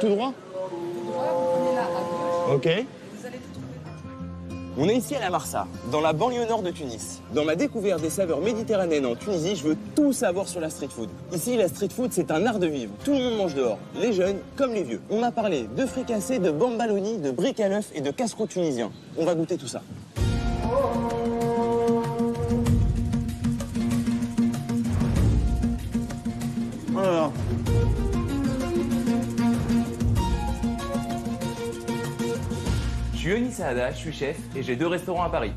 Tout droit? On est là à gauche. Ok. Vous allez tout trouver. On est ici à la Marsa, dans la banlieue nord de Tunis. Dans ma découverte des saveurs méditerranéennes en Tunisie, je veux tout savoir sur la street food. Ici, la street food, c'est un art de vivre. Tout le monde mange dehors, les jeunes comme les vieux. On a parlé de fricassés, de bambaloni, de briques à l'œuf et de casse-croûte tunisien. On va goûter tout ça. Oh là là. Je suis Yoni Saada, je suis chef et j'ai 2 restaurants à Paris.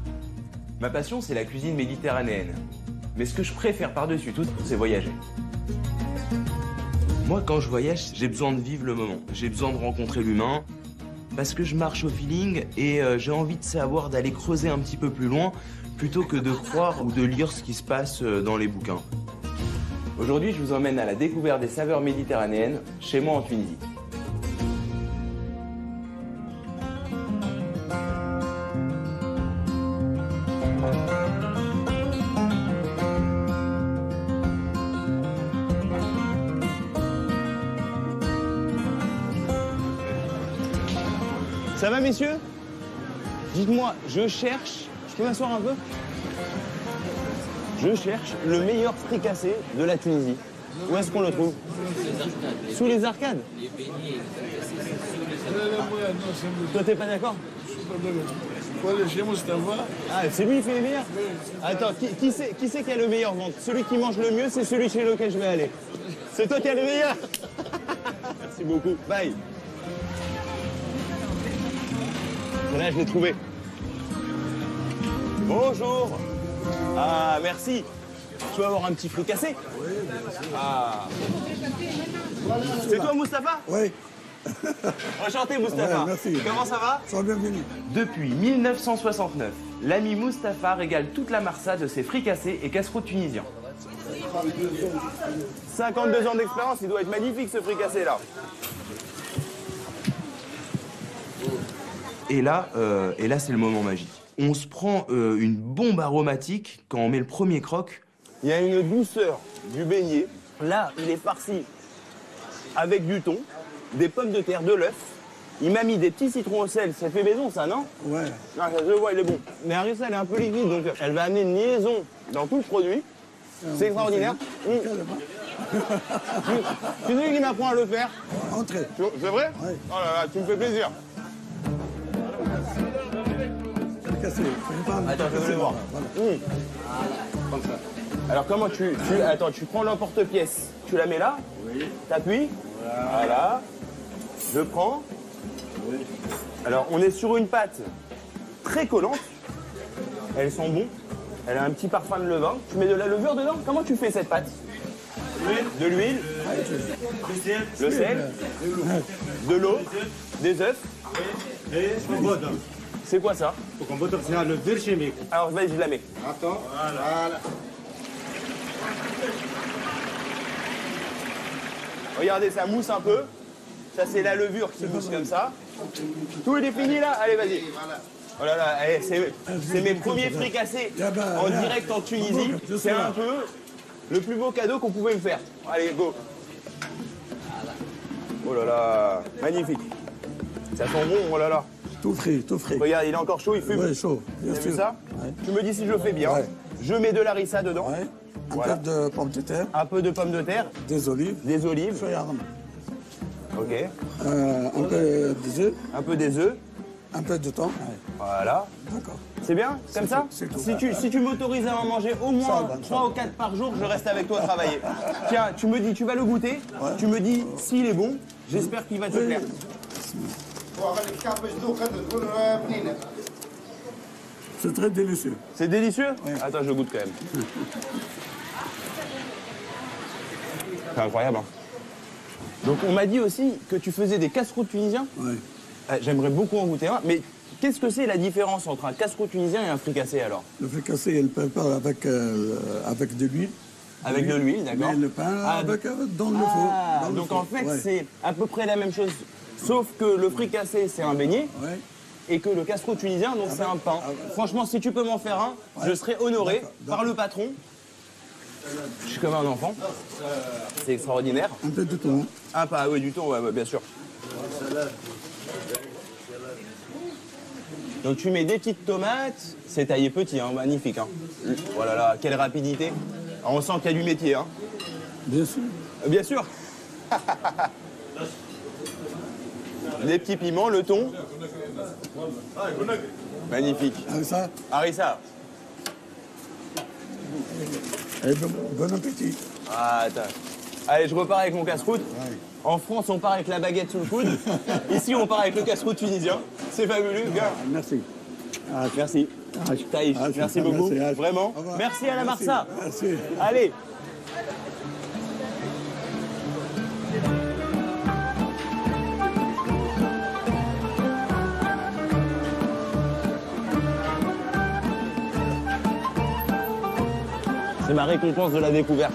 Ma passion, c'est la cuisine méditerranéenne. Mais ce que je préfère par-dessus tout, c'est voyager. Moi, quand je voyage, j'ai besoin de vivre le moment. J'ai besoin de rencontrer l'humain, parce que je marche au feeling et j'ai envie de savoir, d'aller creuser un petit peu plus loin, plutôt que de croire ou de lire ce qui se passe dans les bouquins. Aujourd'hui, je vous emmène à la découverte des saveurs méditerranéennes, chez moi en Tunisie. Ça va, messieurs? Dites-moi, je cherche... Je peux m'asseoir un peu? Je cherche le meilleur fricassé de la Tunisie. Où est-ce qu'on le trouve? Sous les arcades. Toi, t'es pas d'accord? Ah, c'est lui qui fait les meilleurs? Attends, qui c'est qui a le meilleur ventre? Celui qui mange le mieux, c'est celui chez lequel je vais aller. C'est toi qui as le meilleur? Merci beaucoup. Bye. Là, je l'ai trouvé. Bonjour. Ah, merci. Je peux avoir un petit fricassé? Oui, bien sûr. Ah. C'est toi, Mustapha? Oui. Enchanté, Mustapha. Ouais, merci. Comment ça va? Sois bienvenu. Depuis 1969, l'ami Mustapha régale toute la Marsa de ses fricassés et casse-croûtes tunisiens. 52 ans d'expérience, il doit être magnifique ce fricassé-là. Et là, c'est le moment magique. On se prend une bombe aromatique quand on met le premier croc. Il y a une douceur du beignet. Là, il est farci avec du thon, des pommes de terre, de l'œuf. Il m'a mis des petits citrons au sel. Ça fait maison, ça, non? Ouais. Non, ça se voit, il est bon. Mais Harissa, elle est un peu liquide, donc elle va amener une liaison dans tout le produit. C'est extraordinaire. C'est lui qui m'apprend à le faire. Entrez. C'est vrai? Oui. Oh là là, tu me fais plaisir. Cassé. Attends, je vais le voir. Voilà. Comme ça. Alors comment attends, tu prends l'emporte-pièce, tu la mets là, oui. T'appuies, voilà. Je prends. Oui. Alors on est sur une pâte très collante. Elles sont bonnes. Elle a un petit parfum de levain. Tu mets de la levure dedans? Comment tu fais cette pâte? De l'huile, le sel, de l'eau, des œufs. C'est quoi ça? C'est un levure chimique. Alors vas-y, je la mets. Attends, voilà. Regardez, ça mousse un peu. Ça, c'est la levure qui mousse comme ça. Tout il est fini là? Allez, vas-y. Oh là là, allez, c'est mes premiers fricassés en direct en Tunisie. C'est un peu le plus beau cadeau qu'on pouvait me faire. Allez, go. Oh là là, magnifique. Ça sent bon, oh là là. Tout frais, tout frais. Regarde, il est encore chaud, il fume. Oui, chaud. Bien T'as sûr. vu ça? Ouais. Tu me dis si je le fais bien. Ouais. Je mets de l'harissa dedans. Ouais. Un Voilà. peu de pommes de terre, Un peu de pommes de terre, des olives, des olives. soyarn, Ok. un peu des œufs, Un peu des œufs. un peu de thon. Ouais. Voilà. D'accord. C'est bien? Comme ça? c'est tout. Si tu m'autorises à en manger au moins Ça va, 3 ou 4 par jour, je reste avec toi travailler. Tiens, tu me dis, tu vas le goûter. Ouais. Tu me dis s'il est bon. J'espère qu'il va te plaire. C'est très délicieux. C'est délicieux? Ouais. Attends, je goûte quand même. C'est incroyable, hein. Donc on m'a dit aussi que tu faisais des casse-croûtes tunisiens. Ouais. J'aimerais beaucoup en goûter un, mais qu'est-ce que c'est la différence entre un casse-croûte tunisien et un fricassé alors? Le fricassé, il prépare avec de l'huile. Avec de l'huile, d'accord. Mais le pain dans le four. Dans le donc four. en fait, Ouais. c'est à peu près la même chose, sauf que le fricassé, c'est un beignet, Ouais. et que le casse-croûte tunisien, donc c'est un pain. Franchement, si tu peux m'en faire un, je serai honoré D'accord, par le patron. Je suis comme un enfant. C'est extraordinaire. Un peu de thon. Ah, oui, du thon, ouais, bien sûr. Donc tu mets des petites tomates, c'est taillé petit, hein, magnifique. Hein. Voilà, là, quelle rapidité. Ah, on sent qu'il y a du métier. Hein. Bien sûr. Bien sûr. Les petits piments, le thon. Magnifique. Harissa, Harissa. et bon appétit. Ah, attends. Allez, je repars avec mon casse-croûte. En France, on part avec la baguette sous le coude. Ici, on part avec le casse-croûte tunisien. C'est fabuleux, gars. Ah, merci. Ah, Merci. Taïch, ah, merci beaucoup. merci, ah, Vraiment. au revoir. Merci à la Merci, Marsa. merci. Allez. C'est ma récompense de la découverte.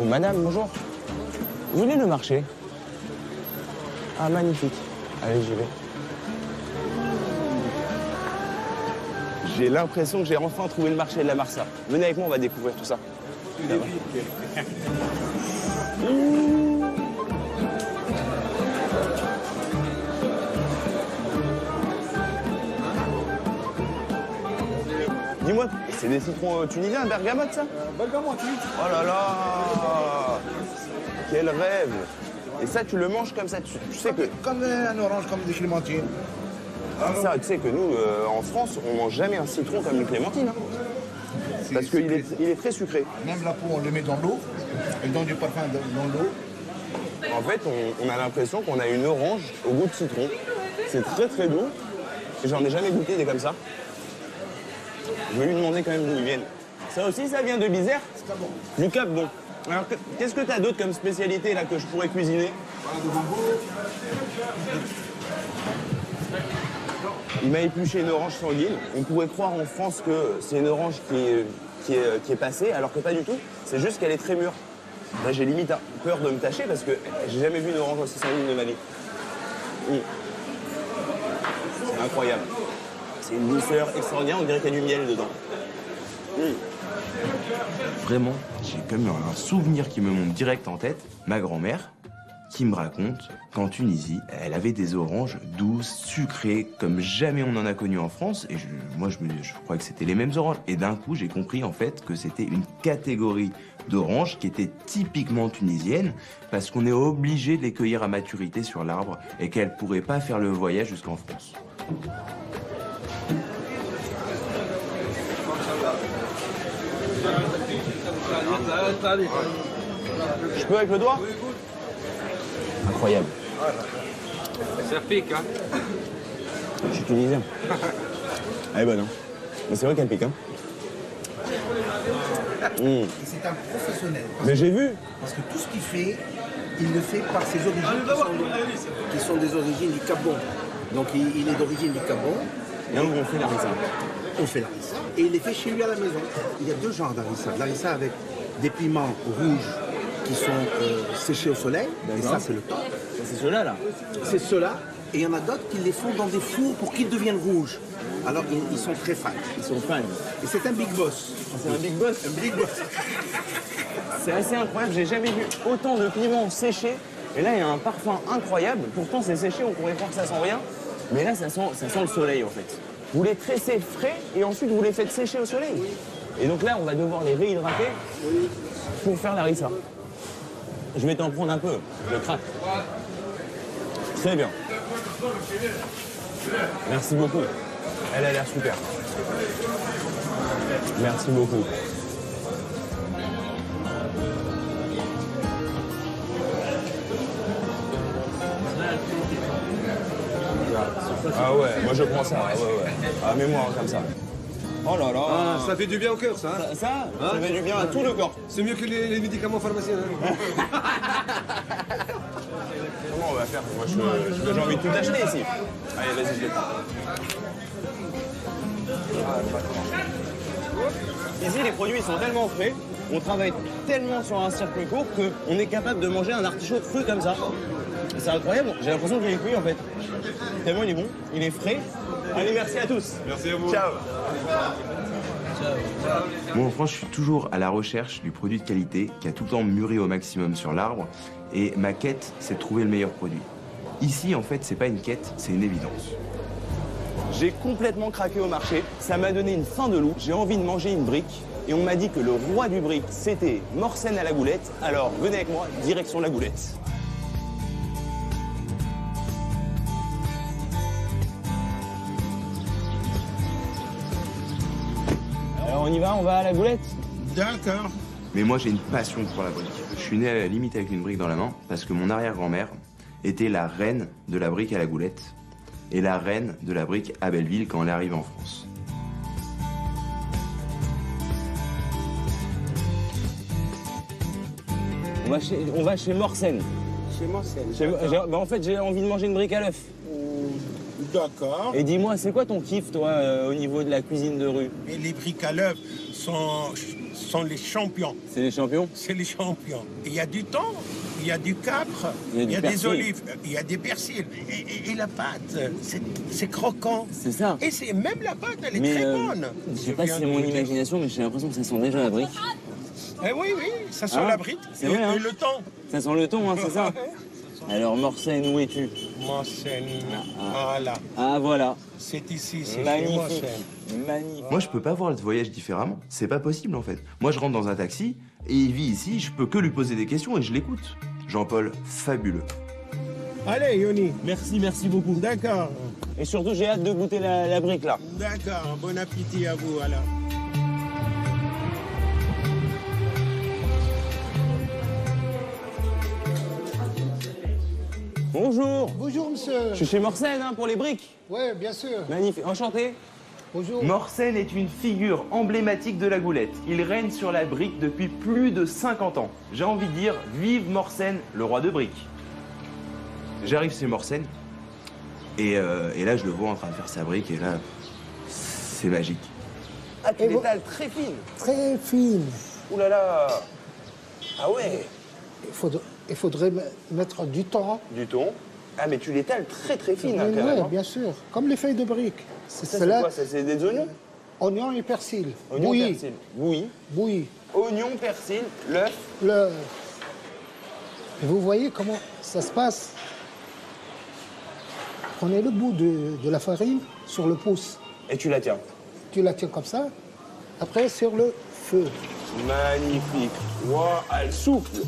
Oh, madame, bonjour. Vous venez le marché? Ah, magnifique. Allez, j'y vais. J'ai l'impression que j'ai enfin trouvé le marché de la Marsa. Venez avec moi, on va découvrir tout ça. Dis-moi, c'est des citrons tunisiens, bergamote, ça? Bergamote, oui. Oh là là! Quel rêve! Et ça, tu le manges comme ça, tu sais que... Comme un orange, comme des clémentines. Ça, tu sais que nous, en France, on mange jamais un citron comme une clémentine. Hein. Parce qu'il est très sucré. Même la peau, on le met dans l'eau. Elle donne du parfum dans l'eau. En fait, on a l'impression qu'on a une orange au goût de citron. C'est très très doux. Et j'en ai jamais goûté des comme ça. Je vais lui demander quand même d'où ils viennent. Ça aussi, ça vient de Bizerte? Du Cap, bon. Alors, qu'est-ce que tu as d'autre comme spécialité là que je pourrais cuisiner? Il m'a épluché une orange sanguine. On pourrait croire en France que c'est une orange qui est passée, alors que pas du tout. C'est juste qu'elle est très mûre. Là, j'ai limite peur de me tâcher parce que j'ai jamais vu une orange aussi sanguine de ma vie. C'est incroyable. C'est une douceur extraordinaire, on dirait qu'il y a du miel dedans. Vraiment, j'ai comme un souvenir qui me monte direct en tête. Ma grand-mère, qui me raconte qu'en Tunisie, elle avait des oranges douces, sucrées, comme jamais on en a connu en France. Et moi, je crois que c'était les mêmes oranges. Et d'un coup, j'ai compris en fait que c'était une catégorie d'oranges qui était typiquement tunisienne, parce qu'on est obligé de les cueillir à maturité sur l'arbre et qu'elles ne pourraient pas faire le voyage jusqu'en France. Je peux avec le doigt? Incroyable. Ça pique, hein? Je suis tunisien. Elle est bonne, hein? Mais c'est vrai qu'elle pique, hein? C'est un professionnel. Mais j'ai vu. Parce que tout ce qu'il fait, il le fait par ses origines qui sont des origines du Gabon. Donc il est d'origine du Gabon. Et on fait la harissa. On fait l'harissa. Et il les fait chez lui à la maison. Il y a deux genres d'harissa. L'harissa avec des piments rouges qui sont séchés au soleil. Et ça, c'est le top. C'est ceux-là, là. C'est ceux-là. Et il y en a d'autres qui les font dans des fours pour qu'ils deviennent rouges. Alors, ils sont très fans. Ils sont fans. Et c'est un big boss. C'est un big boss. Un big boss. C'est assez incroyable, j'ai jamais vu autant de piments séchés. Et là, il y a un parfum incroyable. Pourtant, c'est séché, on pourrait croire que ça sent rien. Mais là, ça sent le soleil, en fait. Vous les tressez frais et ensuite vous les faites sécher au soleil. Et donc là, on va devoir les réhydrater pour faire la harissa. Je vais t'en prendre un peu, je craque. Très bien. Merci beaucoup. Elle a l'air super. Merci beaucoup. Ah ouais, moi je prends ça. Ouais, ouais. Ah, mets-moi comme ça. Oh là là. Ah, ça fait du bien au cœur, ça. Hein? Ça fait du bien à tout le corps. C'est mieux que les médicaments pharmaciens. Hein? Comment on va faire? Moi j'ai envie de tout acheter ici. Allez, vas-y, je le prends. Ici, les produits sont tellement frais, on travaille tellement sur un circuit court qu'on est capable de manger un artichaut cru comme ça. C'est incroyable, j'ai l'impression qu'il est cuit en fait. Tellement il est bon, il est frais. Allez, merci à tous. Merci à vous. Ciao. Moi, en France, je suis toujours à la recherche du produit de qualité qui a tout le temps mûri au maximum sur l'arbre. Et ma quête, c'est de trouver le meilleur produit. Ici, en fait, c'est pas une quête, c'est une évidence. J'ai complètement craqué au marché. Ça m'a donné une faim de loup. J'ai envie de manger une brique. Et on m'a dit que le roi du brick, c'était Morsène à la Goulette. Alors, venez avec moi, direction la Goulette. Alors, on y va, on va à la Goulette? D'accord. Mais moi, j'ai une passion pour la brique. Je suis né à la limite avec une brique dans la main parce que mon arrière-grand-mère était la reine de la brique à la Goulette et la reine de la brique à Belleville quand elle est arrivée en France. On va chez Morsène. Chez Morsène. En fait, j'ai envie de manger une brique à l'œuf. D'accord. Et dis-moi, c'est quoi ton kiff, toi, au niveau de la cuisine de rue? Et les briques à l'œuf sont les champions. C'est les champions? C'est les champions. Il y a du thon, il y a du capre, Il y a du des persil. olives, il y a des persils. Et la pâte, c'est croquant. C'est ça. Et même la pâte, elle est Mais très bonne. je sais pas si c'est mon imagination, mais j'ai l'impression que ça sent déjà la brique. Eh oui, ça sent Ah, la brique. c'est vrai, hein. Et le thon. Ça sent le thon, hein, c'est ça? Alors, Morsène, où es-tu? Morsène, voilà. Ah, voilà. C'est ici, c'est chez Magnifique. Morsène. Magnifique. Moi, je peux pas voir le voyage différemment. C'est pas possible, en fait. Moi, je rentre dans un taxi et il vit ici, je peux que lui poser des questions et je l'écoute. Jean-Paul, fabuleux. Allez, Yoni. Merci beaucoup. D'accord. Et surtout, j'ai hâte de goûter la brique, là. D'accord. Bon appétit à vous, alors. Bonjour. Bonjour, monsieur. Je suis chez Morsène, hein, pour les briques. Oui, bien sûr. Magnifique. Enchanté. Bonjour. Morsène est une figure emblématique de la Goulette. Il règne sur la brique depuis plus de 50 ans. J'ai envie de dire, vive Morsène, le roi de brique. J'arrive chez Morsène, et là, je le vois en train de faire sa brique, et là, c'est magique. Ah, tu Et les vous- tales très fines. Très fine. Ouh là là. Ah ouais. Il faudrait mettre du thon. Du thon. Ah, mais tu les tales très fines, hein, Oui, quand même, hein. bien sûr. Comme les feuilles de briques. Ça, c'est cela, quoi? Ça, c'est des oignons? oignons et persil. Oignons, Bouillis. persil. Bouilli. Bouillis. Oignons, persil, l'œuf. Le... Et vous voyez comment ça se passe. Prenez le bout de la farine sur le pouce. Et tu la tiens. Tu la tiens comme ça. Après, sur le feu. Magnifique. Wow, elle souffle.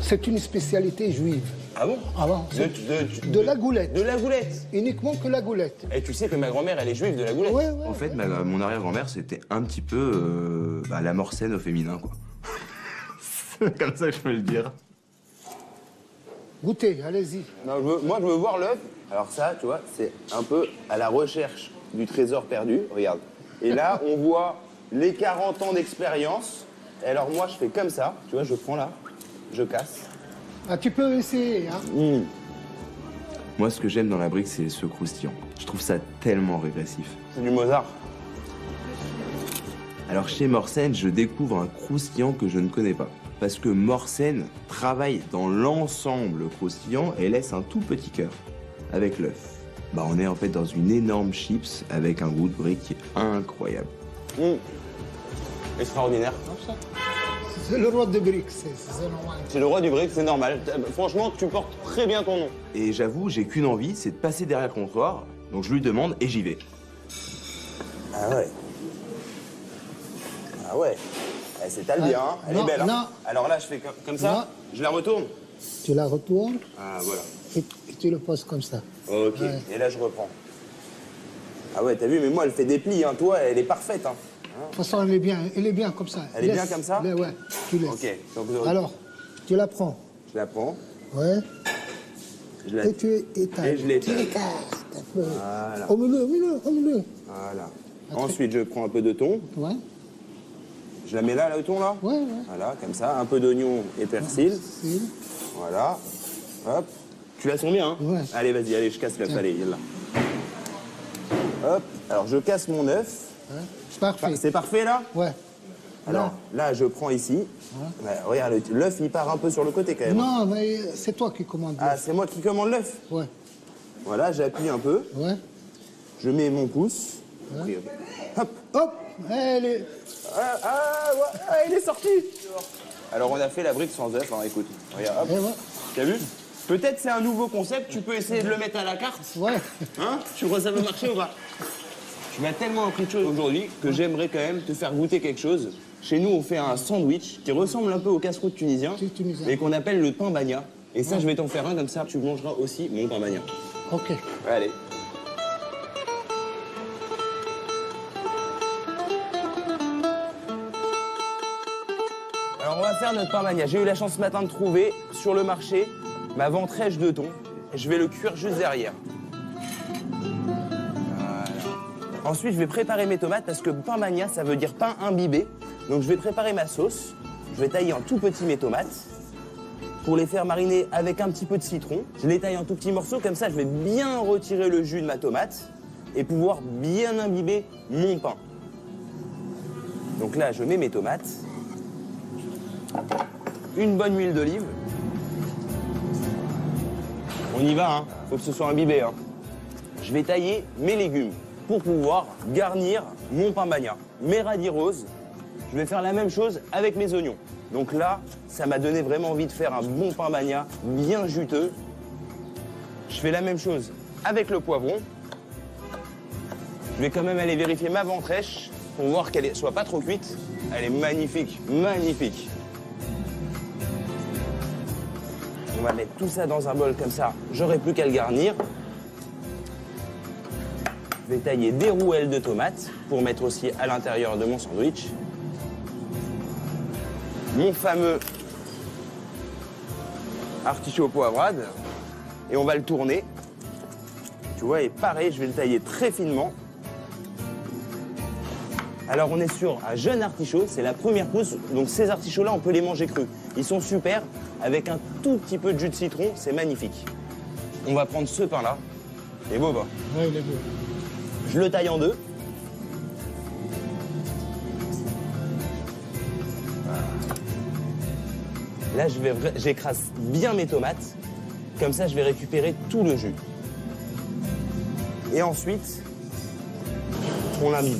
C'est une spécialité juive. Ah bon? Ah bon, de la Goulette. De la Goulette. Uniquement que la Goulette. Et tu sais que ma grand-mère, elle est juive de la Goulette. Ouais. En fait, mon arrière-grand-mère, c'était un petit peu la Morsène au féminin, quoi. C'est comme ça que je peux le dire. Goûtez, allez-y. Non, moi, je veux voir l'œuf. Alors ça, tu vois, c'est un peu à la recherche du trésor perdu. Regarde. Et là, on voit les 40 ans d'expérience. Et alors moi, je fais comme ça. Tu vois, je prends là, je casse. Ah, tu peux essayer, hein. Moi, ce que j'aime dans la brique, c'est ce croustillant. Je trouve ça tellement régressif. C'est du Mozart. Alors, chez Morsène, je découvre un croustillant que je ne connais pas. Parce que Morsène travaille dans l'ensemble croustillant et laisse un tout petit cœur avec l'œuf. Bah, on est en fait dans une énorme chips avec un goût de brique qui est incroyable. Extraordinaire. C'est le roi de briques, c'est normal. C'est le roi du brick, c'est normal. Franchement, tu portes très bien ton nom. Et j'avoue, j'ai qu'une envie, c'est de passer derrière le comptoir. Donc je lui demande et j'y vais. Ah ouais. Ah ouais. Elle s'étale bien, hein. Elle non, est belle. Hein. non. Alors là, je fais comme ça. Non. Je la retourne. Tu la retournes Ah voilà. et tu le poses comme ça. Ok. Ouais. Et là, je reprends. Ah ouais, t'as vu, mais moi, elle fait des plis. Hein. Toi, elle est parfaite. Hein. De toute façon, elle est bien comme ça. Elle est bien comme ça Ouais, tu laisses. Ok. Donc, Alors, tu la prends. je la prends. Ouais. Je la... Et tu étales. Et je l'étale. Tu écartes un peu. Voilà. Omele. Voilà. Ensuite, je prends un peu de thon. Ouais. Je la mets là, le thon, là. Ouais. Voilà, comme ça. Un peu d'oignon et persil. Si. Voilà. Hop. Tu la sens bien, hein? Ouais. Allez, vas-y, allez, je casse l'œuf. Allez, là. Hop. Alors, je casse mon œuf. Ouais. C'est parfait. C'est parfait, là? Ouais. Alors, là, je prends ici. Ouais, regarde, l'œuf, il part un peu sur le côté, quand même. Non, mais c'est toi qui commandes. Ah, c'est moi qui commande l'œuf? Ouais. Voilà, j'appuie un peu. Ouais. Je mets mon pouce. Oui, ok. Hop. Hop, elle est... Il est sorti. Alors on a fait la brique sans œuf, hein, écoute. Regarde, hop. Et voilà. T'as vu? Peut-être c'est un nouveau concept, tu peux essayer de le mettre à la carte. Ouais. Hein? Tu crois que ça peut marcher ou pas? Tu m'as tellement appris de choses aujourd'hui que j'aimerais quand même te faire goûter quelque chose. Chez nous, on fait un sandwich qui ressemble un peu au casse-croûte tunisien, et qu'on appelle le pain bagna. Et ça, je vais t'en faire un, comme ça, tu mangeras aussi mon pain bagna. Ok. Allez. Alors, on va faire notre pain bagna. J'ai eu la chance ce matin de trouver sur le marché ma ventrèche de thon. Je vais le cuire juste derrière. Ensuite, je vais préparer mes tomates parce que pain bagna, ça veut dire pain imbibé. Donc, je vais préparer ma sauce. Je vais tailler en tout petit mes tomates pour les faire mariner avec un petit peu de citron. Je les taille en tout petits morceaux. Comme ça, je vais bien retirer le jus de ma tomate et pouvoir bien imbiber mon pain. Donc là, je mets mes tomates. Une bonne huile d'olive. On y va, hein. Faut que ce soit imbibé, hein. Je vais tailler mes légumes pour pouvoir garnir mon pain bagna. Mes radis roses, je vais faire la même chose avec mes oignons. Donc là, ça m'a donné vraiment envie de faire un bon pain bagna, bien juteux. Je fais la même chose avec le poivron. Je vais quand même aller vérifier ma ventrèche pour voir qu'elle ne soit pas trop cuite. Elle est magnifique, magnifique. On va mettre tout ça dans un bol comme ça, j'aurai plus qu'à le garnir. Je vais tailler des rouelles de tomates pour mettre aussi à l'intérieur de mon sandwich. Mon fameux artichaut poivrade. Et on va le tourner. Tu vois, et pareil, je vais le tailler très finement. Alors, on est sur un jeune artichaut, c'est la première pousse. Donc, ces artichauts-là, on peut les manger crus. Ils sont super, avec un tout petit peu de jus de citron, c'est magnifique. On va prendre ce pain-là. Il est beau, pas? Oui, il est beau. Je le taille en deux. Là, j'écrase bien mes tomates. Comme ça, je vais récupérer tout le jus. Et ensuite, on imbibe.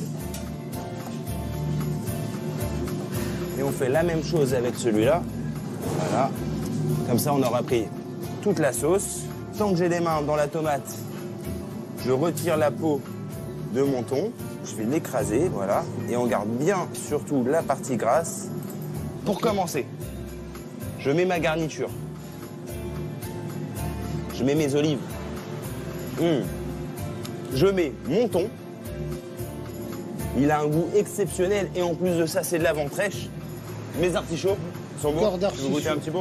Et on fait la même chose avec celui-là. Voilà. Comme ça, on aura pris toute la sauce. Tant que j'ai les mains dans la tomate, je retire la peau de mon thon. Je vais l'écraser, voilà. Et on garde bien, surtout, la partie grasse. Pour commencer, je mets ma garniture. Je mets mes olives. Je mets mon thon. Il a un goût exceptionnel. Et en plus de ça, c'est de la ventrèche. Mes artichauts sont bons. Tu veux goûter un petit peu?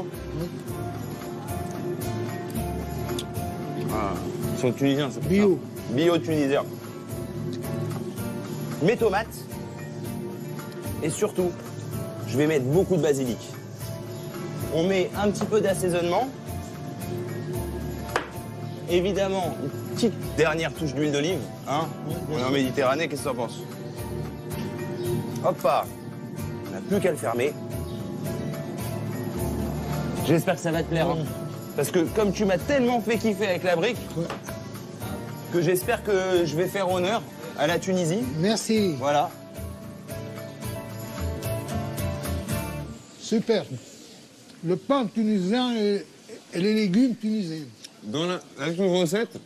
Ah, ils sont tunisiens, c'est pour Bio. ça. Bio tunisien. Mes tomates. Et surtout, je vais mettre beaucoup de basilic. On met un petit peu d'assaisonnement. Évidemment, une petite dernière touche d'huile d'olive. Hein? On est en Méditerranée, qu'est-ce que t'en penses? Hop là. On n'a plus qu'à le fermer. J'espère que ça va te plaire. Hein. Parce que comme tu m'as tellement fait kiffer avec la brique, que j'espère que je vais faire honneur à la Tunisie. Merci. Voilà. Super. Le pain tunisien et les légumes tunisiens. Dans la recette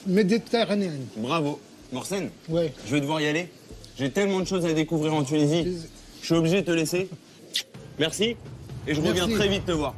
Méditerranéenne. Bravo. Morsen, Ouais. je vais devoir y aller. J'ai tellement de choses à découvrir en Tunisie. Je suis obligé de te laisser. Merci. Et je reviens très vite te voir.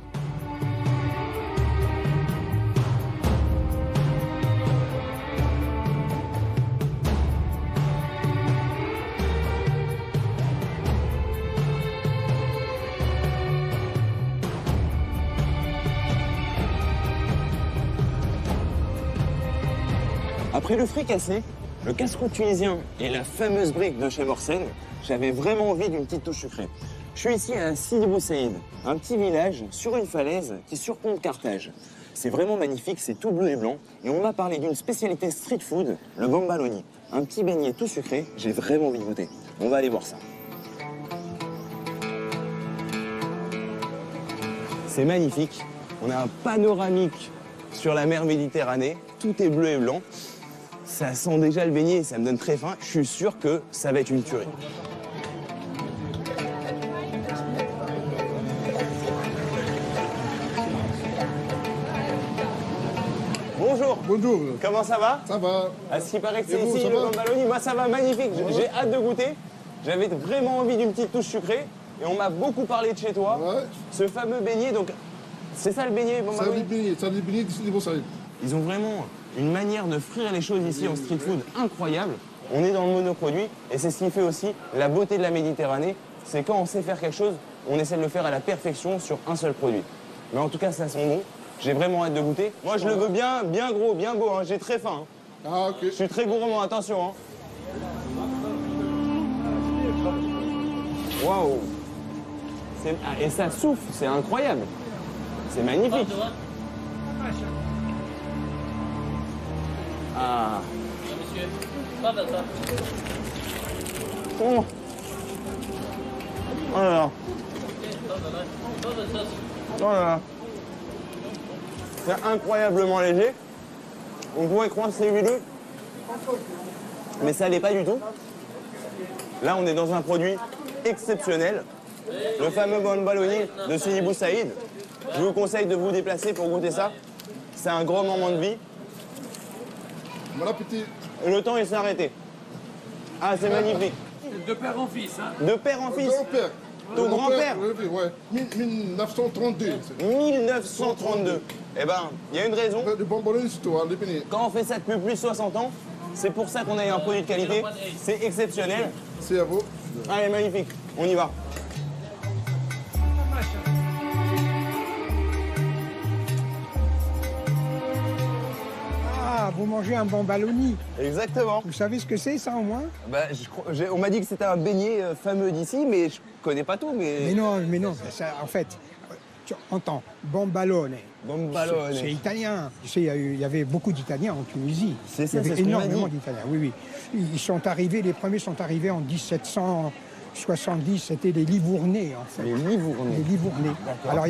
Après le fricassé, le casse-croûte tunisien et la fameuse brique de chez Morsen, j'avais vraiment envie d'une petite touche sucrée. Je suis ici à Sidi Bou Saïd, un petit village sur une falaise qui surplombe Carthage. C'est vraiment magnifique, c'est tout bleu et blanc. Et on m'a parlé d'une spécialité street food, le gambaloni. Un petit beignet tout sucré, j'ai vraiment envie de goûter. On va aller voir ça. C'est magnifique. On a un panoramique sur la mer Méditerranée. Tout est bleu et blanc. Ça sent déjà le beignet, ça me donne très faim. Je suis sûr que ça va être une tuerie. Bonjour. Bonjour. Comment ça va? Ça va. À ce qui paraît que c'est Et vous, ici ça le va Bombaloni. Moi, ça va magnifique. J'ai hâte de goûter. J'avais vraiment envie d'une petite touche sucrée. Et on m'a beaucoup parlé de chez toi. Ouais. Ce fameux beignet, donc... C'est ça le beignet, Ça Bombaloni? les beignets d'ici de Saïd. Ils ont vraiment une manière de frire les choses ici en street food incroyable. On est dans le monoproduit et c'est ce qui fait aussi la beauté de la Méditerranée. C'est quand on sait faire quelque chose, on essaie de le faire à la perfection sur un seul produit. Mais en tout cas, ça sent bon. J'ai vraiment hâte de goûter. Moi, je le veux bien gros, bien beau. Hein. J'ai très faim. Hein. Ah, ok. Je suis très gourmand, attention. Hein. Waouh. Ah, et ça souffle, c'est incroyable. C'est magnifique. Ah. Oh. Oh là là. Oh là là. C'est incroyablement léger. On pourrait croire que c'est huileux, mais ça l'est pas du tout. Là, on est dans un produit exceptionnel. Le fameux Bombaloni de Sidi Bou Saïd. Je vous conseille de vous déplacer pour goûter ça. C'est un gros moment de vie. Bon appétit. Le temps, il s'est arrêté. Ah, c'est magnifique. De père en fils, hein. De père en fils. Grand-père. Ton grand-père? Oui, ouais. 1932. 1932. Eh ben, il y a une raison. Le Bombaloni, c'est toi, les beignets. Quand on fait ça depuis plus de 60 ans, c'est pour ça qu'on a eu un produit de qualité. C'est exceptionnel. C'est à vous. Allez, magnifique. On y va. Ah, vous mangez un Bombaloni. Exactement. Vous savez ce que c'est, ça, au moins? Bah, on m'a dit que c'était un beignet fameux d'ici, mais je connais pas tout. Mais non. Ça, en fait, tu entends Bombalone. Bombalone. C'est italien. Tu sais, il y avait beaucoup d'Italiens en Tunisie. C'est ça, il y c'est avait ce qu'on m'a énormément dit. d'Italiens, oui. Ils sont arrivés, les premiers sont arrivés en 1770, c'était les Livournais, en fait. Les Livournais. Les Livournais. D'accord. Alors,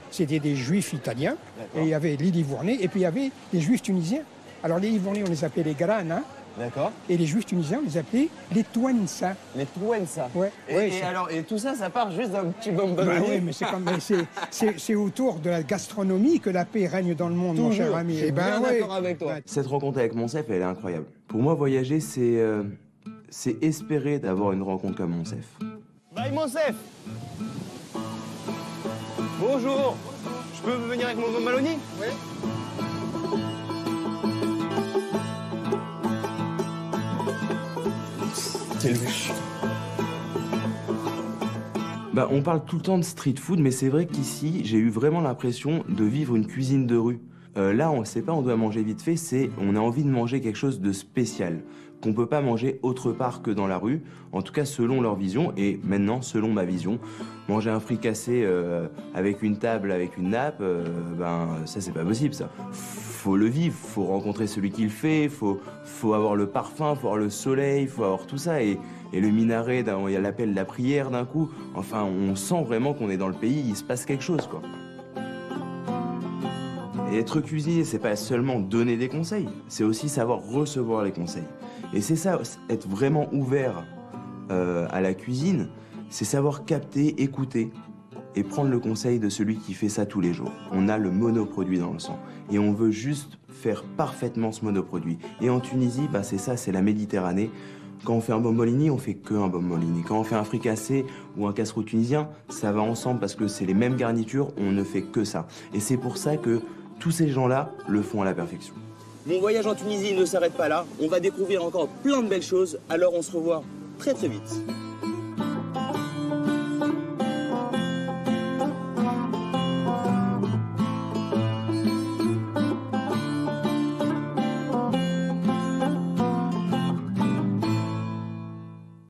c'était des Juifs italiens, et il y avait les Livournais, et puis il y avait les Juifs tunisiens. Alors, les Livournais, on les appelait les Grana, D'accord. et les Juifs tunisiens, on les appelait les Touensa. Les Touensa. Ouais. Et tout ça, ça part juste d'un petit Bah Bombaloni. oui, mais c'est autour de la gastronomie que la paix règne dans le monde, mon cher ami. Je suis Eh ben, bien ouais. d'accord avec toi. Cette rencontre avec Monsef, elle est incroyable. Pour moi, voyager, c'est espérer d'avoir une rencontre comme Monsef. Bye, Monsef. Bonjour. Je peux venir avec mon Bombaloni? Oui. Quelle vache. Bah, on parle tout le temps de street food, mais c'est vrai qu'ici, j'ai eu vraiment l'impression de vivre une cuisine de rue. Là, on ne sait pas, on doit manger vite fait, on a envie de manger quelque chose de spécial, qu'on ne peut pas manger autre part que dans la rue, en tout cas selon leur vision, et maintenant, selon ma vision. Manger un fricassé avec une table, avec une nappe, ça, c'est pas possible, ça. Faut le vivre, faut rencontrer celui qui le fait, faut avoir le parfum, faut avoir le soleil, faut avoir tout ça, et le minaret, il y a l'appel de la prière d'un coup. Enfin, on sent vraiment qu'on est dans le pays, il se passe quelque chose, quoi. Et être cuisinier, c'est pas seulement donner des conseils, c'est aussi savoir recevoir les conseils. Et c'est ça, être vraiment ouvert à la cuisine, c'est savoir capter, écouter et prendre le conseil de celui qui fait ça tous les jours. On a le monoproduit dans le sang et on veut juste faire parfaitement ce monoproduit. Et en Tunisie, c'est ça, c'est la Méditerranée. Quand on fait un Bombaloni, on fait que un Bombaloni. Quand on fait un fricassé ou un casse-roux tunisien, ça va ensemble parce que c'est les mêmes garnitures, on ne fait que ça. Et c'est pour ça que tous ces gens-là le font à la perfection. Mon voyage en Tunisie ne s'arrête pas là. On va découvrir encore plein de belles choses. Alors on se revoit très très vite.